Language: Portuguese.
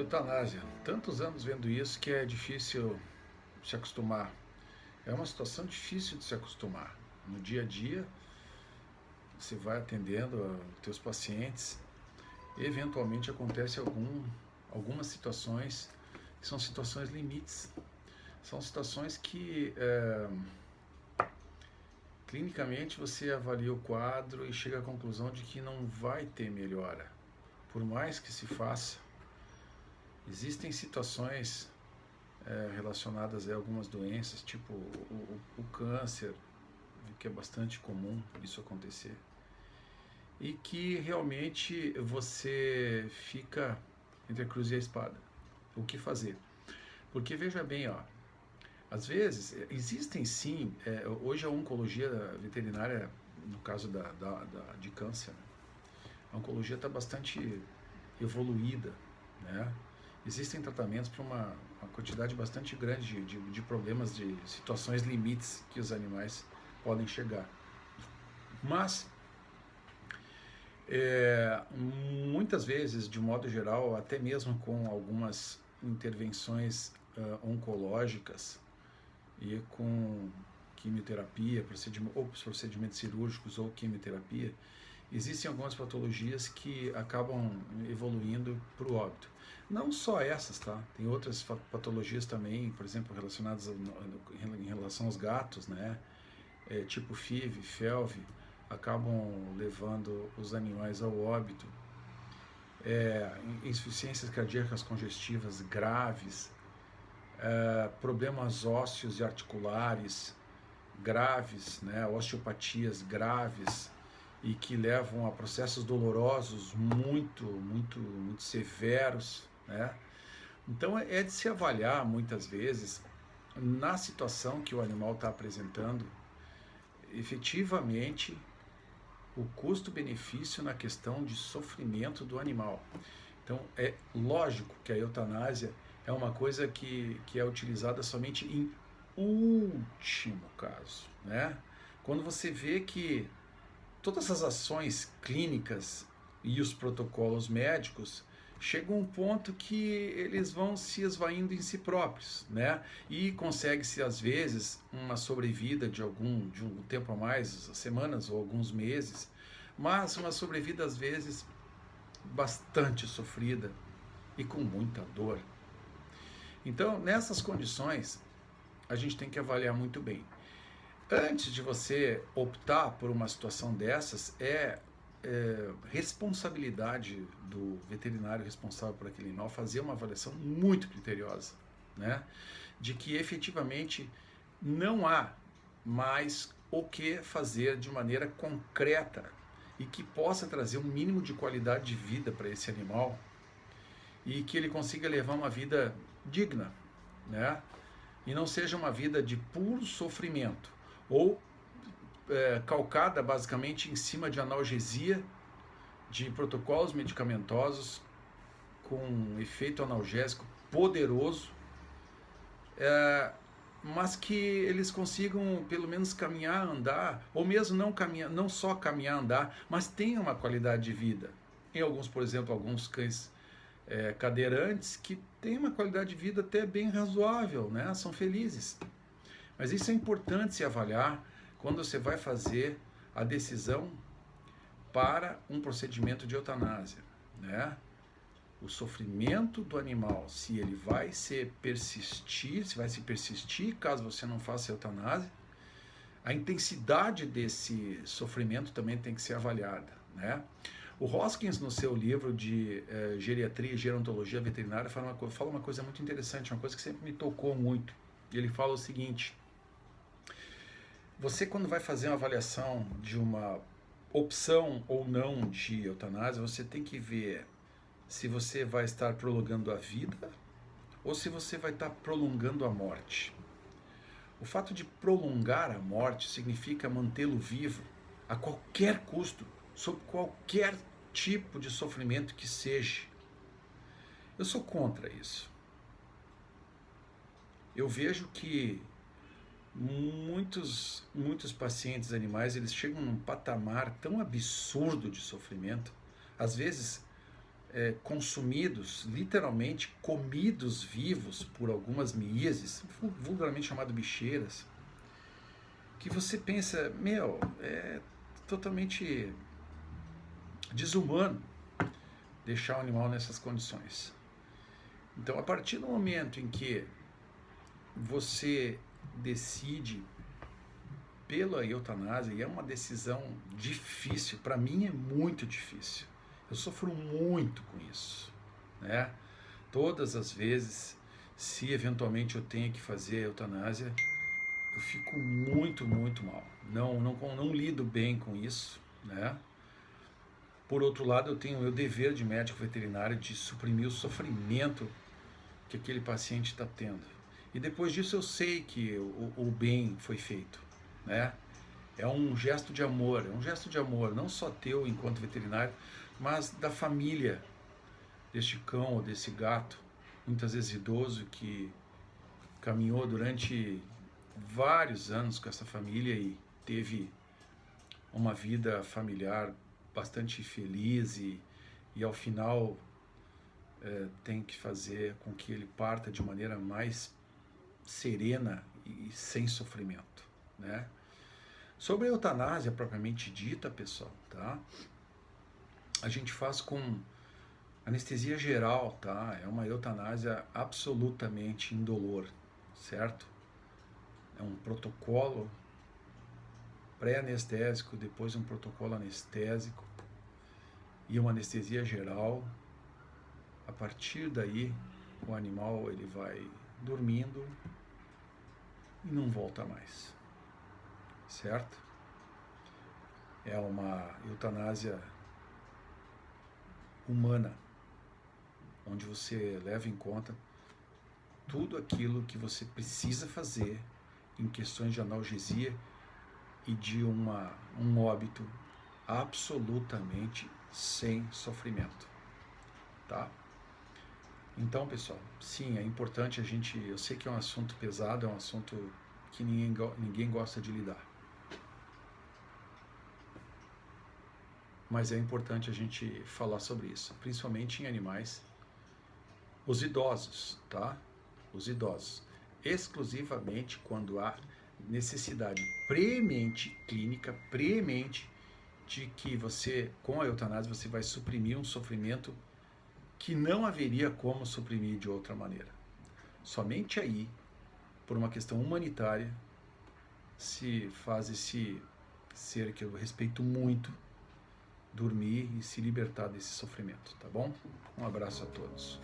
Eutanásia. Tantos anos vendo isso que é difícil se acostumar. É uma situação difícil de se acostumar. No dia a dia, você vai atendendo os teus pacientes, eventualmente acontece algumas situações que são situações limites. São situações que clinicamente você avalia o quadro e chega à conclusão de que não vai ter melhora. Por mais que se faça, existem situações relacionadas a algumas doenças, tipo o câncer, que é bastante comum isso acontecer, e que realmente você fica entre a cruz e a espada. O que fazer? Porque veja bem, às vezes existem sim, hoje a oncologia veterinária, no caso de câncer, a oncologia está bastante evoluída, né? Existem tratamentos para uma quantidade bastante grande de problemas, de situações limites que os animais podem chegar. Mas, muitas vezes, de modo geral, até mesmo com algumas intervenções oncológicas e com quimioterapia, ou procedimentos cirúrgicos ou quimioterapia, existem algumas patologias que acabam evoluindo para o óbito. Não só essas, tá? Tem outras patologias também, por exemplo, relacionadas em relação aos gatos, né? Tipo FIV, FeLV, acabam levando os animais ao óbito. Insuficiências cardíacas congestivas graves, problemas ósseos e articulares graves, né? Osteopatias graves, e que levam a processos dolorosos muito severos, né? Então é de se avaliar muitas vezes na situação que o animal está apresentando, efetivamente o custo-benefício na questão de sofrimento do animal. Então é lógico que a eutanásia é uma coisa que é utilizada somente em último caso, né? Quando você vê que todas as ações clínicas e os protocolos médicos chegam a um ponto que eles vão se esvaindo em si próprios, né? E consegue-se, às vezes, uma sobrevida de um tempo a mais, semanas ou alguns meses, mas uma sobrevida, às vezes, bastante sofrida e com muita dor. Então, nessas condições, a gente tem que avaliar muito bem. Antes de você optar por uma situação dessas, responsabilidade do veterinário responsável por aquele animal fazer uma avaliação muito criteriosa, né? De que efetivamente não há mais o que fazer de maneira concreta e que possa trazer um mínimo de qualidade de vida para esse animal e que ele consiga levar uma vida digna, né? E não seja uma vida de puro sofrimento, ou calcada basicamente em cima de analgesia, de protocolos medicamentosos com efeito analgésico poderoso, mas que eles consigam pelo menos caminhar, andar, ou mesmo não só caminhar, andar, mas tenham uma qualidade de vida. Em alguns, por exemplo, alguns cães cadeirantes que têm uma qualidade de vida até bem razoável, né? São felizes. Mas isso é importante se avaliar quando você vai fazer a decisão para um procedimento de eutanásia, né? O sofrimento do animal, se ele vai se persistir caso você não faça eutanásia, a intensidade desse sofrimento também tem que ser avaliada, né? O Hoskins, no seu livro de geriatria e gerontologia veterinária, fala uma coisa muito interessante, uma coisa que sempre me tocou muito. Ele fala o seguinte: você, quando vai fazer uma avaliação de uma opção ou não de eutanásia, você tem que ver se você vai estar prolongando a vida ou se você vai estar prolongando a morte. O fato de prolongar a morte significa mantê-lo vivo a qualquer custo, sob qualquer tipo de sofrimento que seja. Eu sou contra isso. Eu vejo que muitos pacientes animais, eles chegam num patamar tão absurdo de sofrimento, às vezes consumidos, literalmente comidos vivos por algumas miíases, vulgarmente chamado bicheiras, que você pensa, meu, é totalmente desumano deixar o animal nessas condições. Então, a partir do momento em que você decide pela eutanásia, e é uma decisão difícil, para mim é muito difícil, eu sofro muito com isso, né? Todas as vezes, se eventualmente eu tenho que fazer a eutanásia, eu fico muito, muito mal. Não lido bem com isso, né? Por outro lado, eu tenho o meu dever de médico veterinário de suprimir o sofrimento que aquele paciente está tendo. E depois disso eu sei que o bem foi feito, né? É um gesto de amor, não só teu enquanto veterinário, mas da família deste cão ou desse gato, muitas vezes idoso, que caminhou durante vários anos com essa família e teve uma vida familiar bastante feliz e ao final tem que fazer com que ele parta de maneira mais serena e sem sofrimento, né? Sobre a eutanásia propriamente dita, pessoal, tá? A gente faz com anestesia geral, tá? É uma eutanásia absolutamente indolor, certo? É um protocolo pré-anestésico, depois um protocolo anestésico e uma anestesia geral. A partir daí, o animal ele vai dormindo e não volta mais, certo? É uma eutanásia humana, onde você leva em conta tudo aquilo que você precisa fazer em questões de analgesia e de um óbito absolutamente sem sofrimento, tá? Então, pessoal, sim, é importante a gente, eu sei que é um assunto pesado, é um assunto que ninguém gosta de lidar, mas é importante a gente falar sobre isso, principalmente em animais, os idosos, tá? Os idosos, exclusivamente quando há necessidade premente clínica, premente de que você, com a eutanásia, você vai suprimir um sofrimento que não haveria como suprimir de outra maneira. Somente aí, por uma questão humanitária, se faz esse ser que eu respeito muito dormir e se libertar desse sofrimento, tá bom? Um abraço a todos.